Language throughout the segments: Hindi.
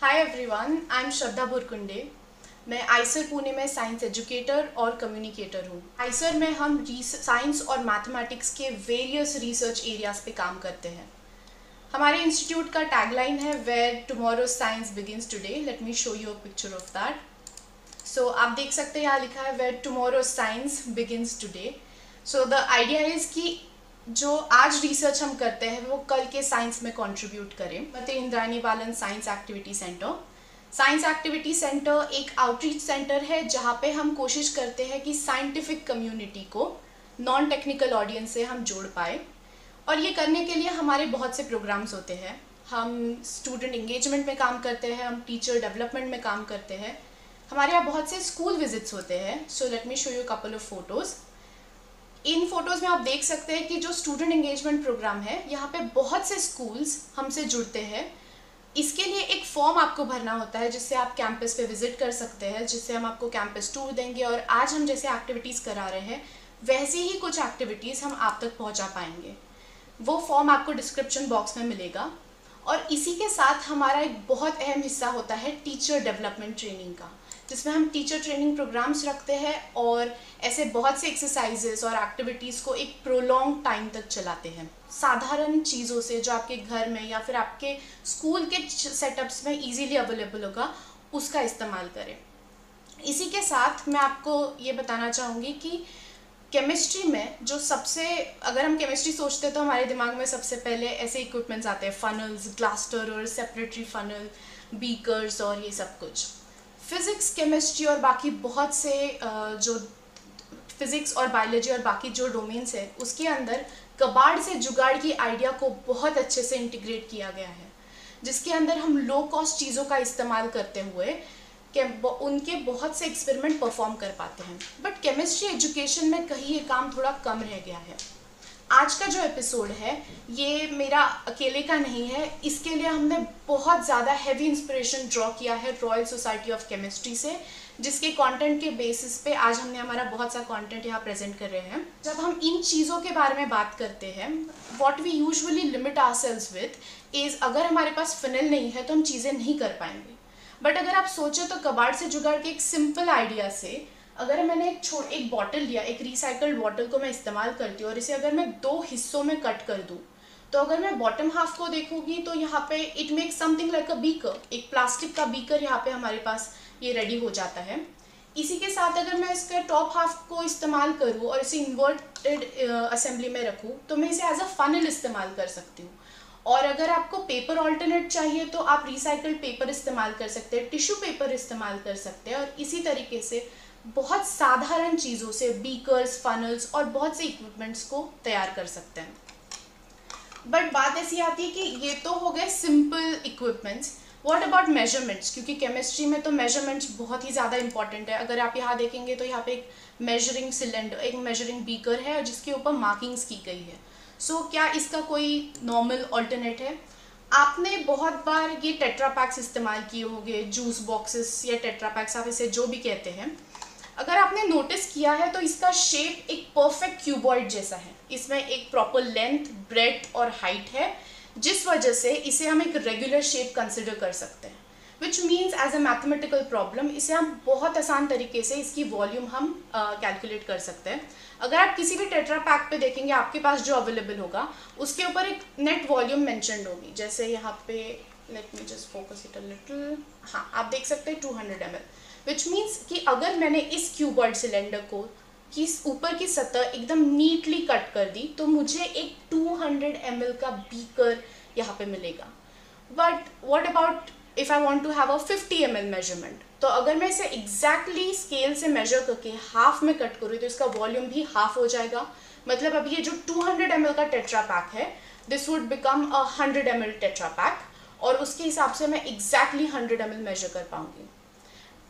हाय एवरीवन, आई एम श्रद्धा बुरकुंडे। मैं आइसर पुणे में साइंस एजुकेटर और कम्युनिकेटर हूँ। आइसर में हम साइंस और मैथमेटिक्स के वेरियस रिसर्च एरियाज पे काम करते हैं। हमारे इंस्टीट्यूट का टैगलाइन है where tomorrow science begins today. Let me show you a picture of that. So आप देख सकते हैं यहाँ लिखा है where tomorrow science begins today. So the idea is कि जो आज रिसर्च हम करते हैं वो कल के साइंस में कंट्रीब्यूट करें। मते Indrani Balan science activity centre. Science activity centre एक आउटरीच सेंटर है जहाँ पे हम कोशिश करते हैं कि साइंटिफिक कम्युनिटी को नॉन टेक्निकल ऑडियंस से हम जोड़ पाए, और ये करने के लिए हमारे बहुत से प्रोग्राम्स होते हैं। हम स्टूडेंट इंगेजमेंट में काम करते हैं, हम टीचर डेवलपमेंट में काम करते हैं, हमारे यहाँ बहुत से स्कूल विजिट्स होते हैं। सो let me show you couple of photos. In photos में आप देख सकते हैं कि जो स्टूडेंट एंगेजमेंट प्रोग्राम है, यहाँ पे बहुत से स्कूल्स हमसे जुड़ते हैं। इसके लिए एक फॉर्म आपको भरना होता है जिससे आप कैंपस पे विजिट कर सकते हैं, जिससे हम आपको कैंपस टूर देंगे और आज हम जैसे एक्टिविटीज़ करा रहे हैं वैसी ही कुछ एक्टिविटीज़ हम आप तक पहुँचा पाएंगे। वो फॉर्म आपको डिस्क्रिप्शन बॉक्स में मिलेगा। और इसी के साथ हमारा एक बहुत अहम हिस्सा होता है टीचर डेवलपमेंट ट्रेनिंग का, जिसमें हम टीचर ट्रेनिंग प्रोग्राम्स रखते हैं और ऐसे बहुत से एक्सरसाइजेस और एक्टिविटीज़ को एक प्रोलॉन्ग टाइम तक चलाते हैं। साधारण चीज़ों से जो आपके घर में या फिर आपके स्कूल के सेटअप्स में इजीली अवेलेबल होगा, उसका इस्तेमाल करें। इसी के साथ मैं आपको ये बताना चाहूँगी कि केमिस्ट्री में जो सबसे, अगर हम केमिस्ट्री सोचते हैं तो हमारे दिमाग में सबसे पहले ऐसे इक्विपमेंट्स आते हैं, funnels, glass stirrer, separatory funnel, beakers और ये सब कुछ। फिज़िक्स, केमिस्ट्री और बाकी बहुत से जो फिज़िक्स और बायोलॉजी और बाकी जो डोमेन्स है उसके अंदर कबाड़ से जुगाड़ की आइडिया को बहुत अच्छे से इंटीग्रेट किया गया है, जिसके अंदर हम लो कॉस्ट चीज़ों का इस्तेमाल करते हुए उनके बहुत से एक्सपेरिमेंट परफॉर्म कर पाते हैं। बट केमिस्ट्री एजुकेशन में कहीं ये काम थोड़ा कम रह गया है। आज का जो एपिसोड है ये मेरा अकेले का नहीं है, इसके लिए हमने बहुत ज़्यादा हैवी इंस्पिरेशन ड्रॉ किया है रॉयल सोसाइटी ऑफ केमिस्ट्री से, जिसके कंटेंट के बेसिस पे आज हमने हमारा बहुत सा कंटेंट यहाँ प्रेजेंट कर रहे हैं। जब हम इन चीज़ों के बारे में बात करते हैं, what we usually limit ourselves with is, अगर हमारे पास फिनल नहीं है तो हम चीज़ें नहीं कर पाएंगे। बट अगर आप सोचें तो कबाड़ से जुगाड़ के एक सिंपल आइडिया से, अगर मैंने एक बॉटल लिया, एक रिसाइकल्ड बॉटल को मैं इस्तेमाल करती हूँ और इसे अगर मैं दो हिस्सों में कट कर दूँ, तो अगर मैं बॉटम हाफ को देखूंगी तो यहाँ पे it make something like a beaker, एक प्लास्टिक का बीकर यहाँ पे हमारे पास ये रेडी हो जाता है। इसी के साथ अगर मैं इसके टॉप हाफ को इस्तेमाल करूँ और इसे इन्वर्टेड असेंबली में रखूँ तो मैं इसे एज अ फनल इस्तेमाल कर सकती हूँ। और अगर आपको पेपर ऑल्टरनेट चाहिए तो आप रिसाइकल्ड पेपर इस्तेमाल कर सकते हैं, टिश्यू पेपर इस्तेमाल कर सकते हैं, और इसी तरीके से बहुत साधारण चीज़ों से बीकर्स, फनल्स और बहुत से इक्विपमेंट्स को तैयार कर सकते हैं। बट बात ऐसी आती है कि ये तो हो गए simple equipments, what about measurements, क्योंकि केमिस्ट्री में तो मेजरमेंट्स बहुत ही ज़्यादा इंपॉर्टेंट है। अगर आप यहाँ देखेंगे तो यहाँ पे एक मेजरिंग सिलेंडर, एक मेजरिंग बीकर है जिसके ऊपर मार्किंग्स की गई है। सो क्या इसका कोई नॉर्मल ऑल्टरनेट है? आपने बहुत बार ये टेट्रा पैक्स इस्तेमाल किए होंगे, जूस बॉक्सेस या टेट्रा पैक्स, आप इसे जो भी कहते हैं। अगर आपने नोटिस किया है तो इसका शेप एक परफेक्ट क्यूबॉइड जैसा है। इसमें एक प्रॉपर लेंथ, ब्रेड्थ और हाइट है, जिस वजह से इसे हम एक रेगुलर शेप कंसिडर कर सकते हैं। Which means as a mathematical problem इसे हम बहुत आसान तरीके से इसकी वॉल्यूम हम कैलकुलेट कर सकते हैं। अगर आप किसी भी टेट्रा पैक पे देखेंगे, आपके पास जो अवेलेबल होगा उसके ऊपर एक नेट वॉल्यूम मेंशन्ड होगी। जैसे यहाँ पे, late me just focus it a little, हाँ आप देख सकते हैं 200 ml, विच मीन्स कि अगर मैंने इस क्यूबॉइड सिलेंडर को कि ऊपर की सतह एकदम नीटली कट कर दी तो मुझे एक 200 ml का बीकर यहाँ पे मिलेगा। But what about if I want to have a 50 ml measurement, तो अगर मैं इसे एग्जैक्टली स्केल से मेजर करके हाफ में कट करूँ तो इसका वॉल्यूम भी हाफ हो जाएगा। मतलब अब ये जो 200 ml का टेट्रा पैक है, this would become a 100 ml tetra pack, और उसके हिसाब से मैं एग्जैक्टली 100 ml मेजर कर पाऊंगी।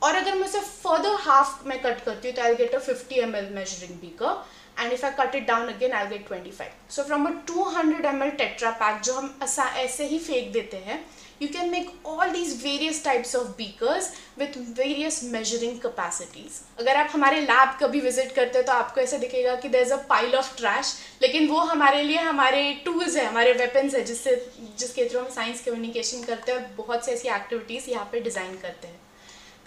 और अगर मैं इसे फर्दर हाफ में कट करती हूँ तो I get a 50 ml measuring beaker, and if I cut it down again I'll get 25. So from a 200 ml tetra pack जो हम ऐसे ही फेंक देते हैं, you can make all these various types of beakers with various measuring capacities. अगर आप हमारे लैब कभी विजिट करते हो तो आपको ऐसे दिखेगा कि there's a pile of trash, लेकिन वो हमारे लिए हमारे टूल्स है, हमारे वेपन्स है, जिसके थ्रू हम साइंस कम्युनिकेशन करते हैं और बहुत से ऐसी एक्टिविटीज़ यहाँ पे डिज़ाइन करते हैं.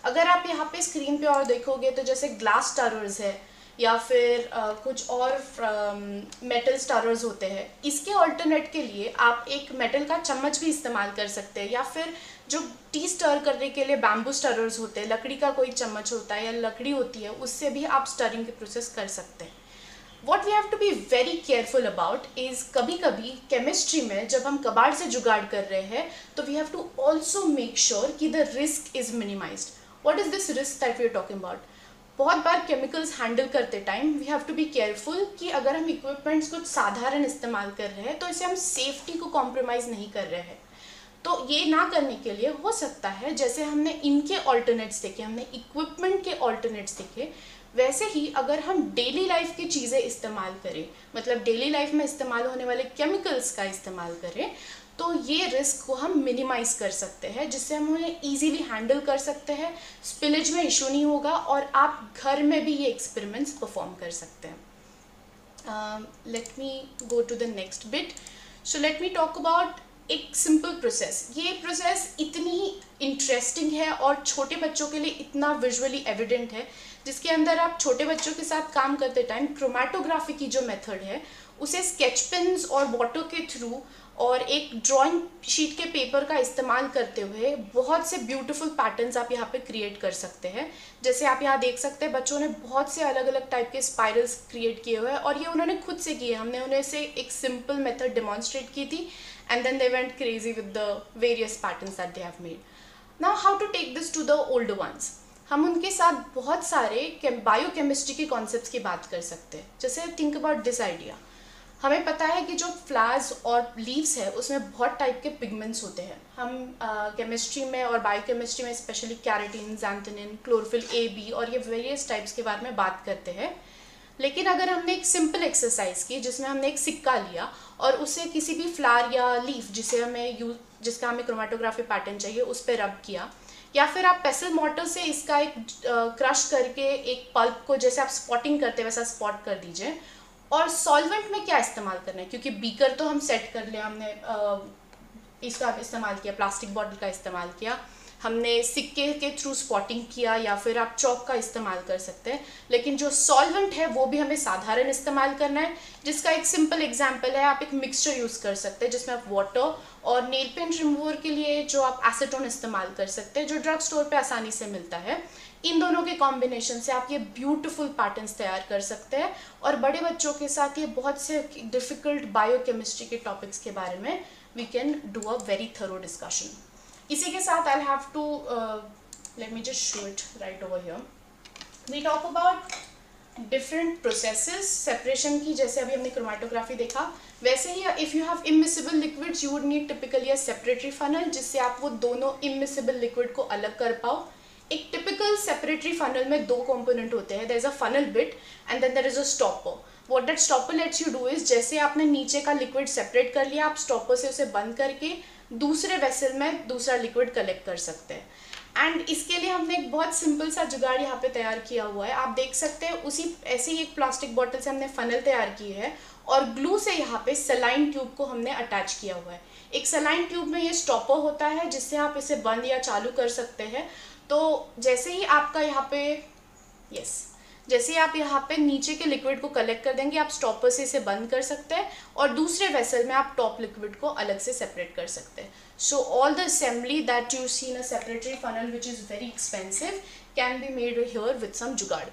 अगर आप यहाँ पे स्क्रीन पे और देखोगे तो जैसे ग्लास स्टारर्स है या फिर कुछ और मेटल स्टारर्स होते हैं, इसके ऑल्टरनेट के लिए आप एक मेटल का चम्मच भी इस्तेमाल कर सकते हैं, या फिर जो टी स्टर करने के लिए बैम्बू स्टारर्स होते हैं, लकड़ी का कोई चम्मच होता है या लकड़ी होती है, उससे भी आप स्टरिंग की प्रोसेस कर सकते हैं. What we have to be very careful about is कभी कभी केमिस्ट्री में जब हम कबाड़ से जुगाड़ कर रहे हैं तो we have to also make sure कि the risk is minimised. What is this risk that we are talking about? बहुत बार केमिकल्स हैंडल करते time we have to be careful कि अगर हम इक्विपमेंट्स कुछ साधारण इस्तेमाल कर रहे हैं तो इसे हम सेफ्टी को कॉम्प्रोमाइज़ नहीं कर रहे हैं. तो ये ना करने के लिए हो सकता है जैसे हमने इनके ऑल्टरनेट्स देखे, हमने इक्विपमेंट के ऑल्टरनेट्स देखे, वैसे ही अगर हम डेली लाइफ की चीज़ें इस्तेमाल करें, मतलब डेली लाइफ में इस्तेमाल होने वाले केमिकल्स का इस्तेमाल करें, तो ये रिस्क को हम मिनिमाइज़ कर सकते हैं, जिससे हम उन्हें ईजीली हैंडल कर सकते हैं, स्पिलेज में इशू नहीं होगा और आप घर में भी ये एक्सपेरिमेंट्स परफॉर्म कर सकते हैं. Let me go to the next bit. So let me talk about एक सिंपल प्रोसेस. ये प्रोसेस इतनी इंटरेस्टिंग है और छोटे बच्चों के लिए इतना विजुअली एविडेंट है, जिसके अंदर आप छोटे बच्चों के साथ काम करते टाइम क्रोमेटोग्राफी की जो मेथड है उसे स्केच पेन्स और वाटर के थ्रू और एक ड्राइंग शीट के पेपर का इस्तेमाल करते हुए बहुत से ब्यूटीफुल पैटर्न्स आप यहाँ पे क्रिएट कर सकते हैं. जैसे आप यहाँ देख सकते हैं बच्चों ने बहुत से अलग अलग टाइप के स्पाइरल्स क्रिएट किए हुए हैं और ये उन्होंने खुद से किए. हमने उन्हें से एक सिंपल मेथड डेमॉन्स्ट्रेट की थी and then they went crazy with the various patterns that they have made. Now how to take this to the older ones? हम उनके साथ बहुत सारे बायोकेमिस्ट्री के कॉन्सेप्ट्स की बात कर सकते हैं. जैसे थिंक अबाउट दिस आइडिया. हमें पता है कि जो फ्लावर्स और लीव्स है उसमें बहुत टाइप के पिगमेंट्स होते हैं. हम केमिस्ट्री में और बायोकेमिस्ट्री में specially keratin, ज़ैंथोनिन, chlorophyll A, B और ये वेरियस टाइप्स के बारे में बात करते हैं. लेकिन अगर हमने एक सिंपल एक्सरसाइज की जिसमें हमने एक सिक्का लिया और उसे किसी भी फ्लावर या लीफ जिसका हमें क्रोमेटोग्राफी पैटर्न चाहिए उस पर रब किया, या फिर आप पेसल मॉर्टर से इसका एक क्रश करके एक पल्प को जैसे आप स्पॉटिंग करते हैं वैसा स्पॉट कर दीजिए. और सॉल्वेंट में क्या इस्तेमाल करना है, क्योंकि बीकर तो हम सेट कर लिया, हमने इसका इस्तेमाल किया, प्लास्टिक बॉटल का इस्तेमाल किया, हमने सिक्के के थ्रू स्पॉटिंग किया, या फिर आप चॉक का इस्तेमाल कर सकते हैं. लेकिन जो सॉल्वेंट है वो भी हमें साधारण इस्तेमाल करना है, जिसका एक सिंपल एग्जांपल है आप एक मिक्सचर यूज़ कर सकते हैं जिसमें आप वाटर और नेल पेंट रिमूवर के लिए जो आप एसीटोन इस्तेमाल कर सकते हैं जो ड्रग स्टोर पे आसानी से मिलता है. इन दोनों के कॉम्बिनेशन से आप ये ब्यूटीफुल पैटर्न्स तैयार कर सकते हैं और बड़े बच्चों के साथ ये बहुत से डिफ़िकल्ट बायोकेमिस्ट्री के टॉपिक्स के बारे में we can do a very thorough discussion. इसी के साथ I have to let me just show it right over here. We talk about different processes separation की. जैसे अभी हमने क्रोमेटोग्राफी देखा, वैसे ही if you have immiscible liquids you would need typically a separatory funnel, जिससे आप वो दोनों इमिसिबल लिक्विड को अलग कर पाओ. एक टिपिकल सेपरेटरी फनल में दो कंपोनेंट होते हैं. There is a funnel bit and then there is a stopper. What that stopper lets you do is, जैसे आपने नीचे का लिक्विड सेपरेट कर लिया, आप स्टॉपर से उसे बंद करके दूसरे वेसल में दूसरा लिक्विड कलेक्ट कर सकते हैं. एंड इसके लिए हमने एक बहुत सिंपल सा जुगाड़ यहाँ पे तैयार किया हुआ है. आप देख सकते हैं उसी ऐसे ही एक प्लास्टिक बॉटल से हमने फनल तैयार की है और ग्लू से यहाँ पे सलाइन ट्यूब को हमने अटैच किया हुआ है. एक सलाइन ट्यूब में ये स्टॉपर होता है जिससे आप इसे बंद या चालू कर सकते हैं. तो जैसे ही आपका यहाँ पे जैसे आप यहाँ पे नीचे के लिक्विड को कलेक्ट कर देंगे, आप स्टॉपर से इसे बंद कर सकते हैं और दूसरे वेसल में आप टॉप लिक्विड को अलग से सेपरेट कर सकते हैं. So all the assembly that you see in a separatory funnel which is very expensive can be made here with some jugaad.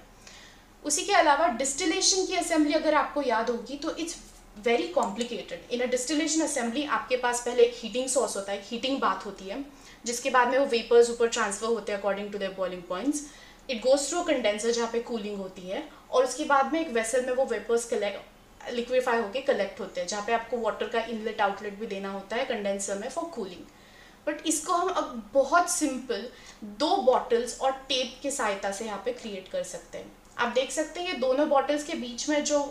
उसी के अलावा डिस्टिलेशन की असेंबली अगर आपको याद होगी तो it's very complicated. In a distillation assembly आपके पास पहले एक हीटिंग सोर्स होता है, एक हीटिंग बाथ होती है, जिसके बाद में वो वेपर्स ऊपर ट्रांसफर होते हैं according to their boiling points. It goes through condenser जहाँ पे कूलिंग होती है और उसके बाद में एक वेसल में वो वेपर्स लिक्विफाई होकर कलेक्ट होते हैं, जहाँ पे आपको वाटर का इनलेट आउटलेट भी देना होता है कंडेंसर में फॉर कूलिंग. बट इसको हम अब बहुत सिंपल 2 बॉटल्स और टेप की सहायता से यहाँ पे क्रिएट कर सकते हैं. आप देख सकते हैं ये दोनों बॉटल्स के बीच में जो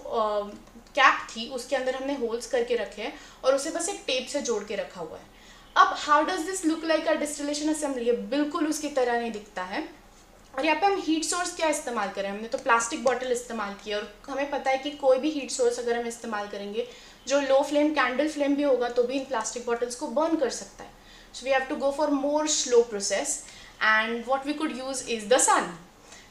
कैप थी उसके अंदर हमने होल्स करके रखे हैं और उसे बस एक टेप से जोड़ के रखा हुआ है। अब how does this look like a distillation assembly? ये बिल्कुल उसकी तरह नहीं दिखता है। और यहाँ पे हम हीट सोर्स क्या इस्तेमाल करें? हमने तो प्लास्टिक बॉटल इस्तेमाल की और हमें पता है कि कोई भी हीट सोर्स अगर हम इस्तेमाल करेंगे जो लो फ्लेम कैंडल फ्लेम भी होगा तो भी इन प्लास्टिक बॉटल्स को बर्न कर सकता है। So we have to go for more slow process and what we could use is the sun.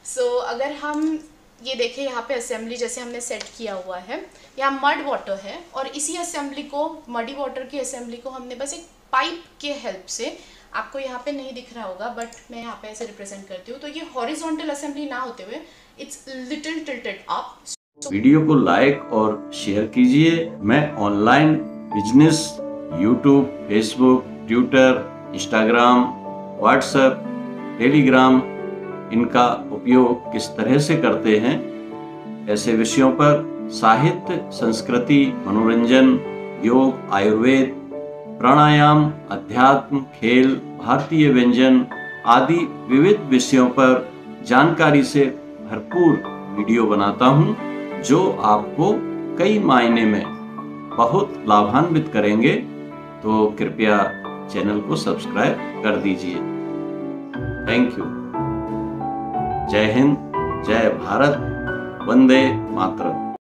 सो अगर हम ये देखें यहाँ पे असेंबली जैसे हमने सेट किया हुआ है, यहाँ मड वाटर है और इसी असेंबली को, मडी वाटर की असेंबली को हमने बस एक पाइप के हेल्प से, आपको यहाँ पे नहीं दिख रहा होगा बट मैं यहाँ पे ऐसे रिप्रेजेंट करती हूँ, तो ये हॉरिजॉन्टल असेंबली ना होते हुए it's little tilted up. Video को लाइक और शेयर कीजिए। मैं online business YouTube, Facebook, Twitter, Instagram, WhatsApp, Telegram इनका उपयोग किस तरह से करते हैं, ऐसे विषयों पर साहित्य, संस्कृति, मनोरंजन, योग, आयुर्वेद, प्राणायाम, अध्यात्म, खेल, भारतीय व्यंजन आदि विविध विषयों पर जानकारी से भरपूर वीडियो बनाता हूं, जो आपको कई मायने में बहुत लाभान्वित करेंगे। तो कृपया चैनल को सब्सक्राइब कर दीजिए। Thank you. जय हिंद, जय भारत, वंदे मातरम।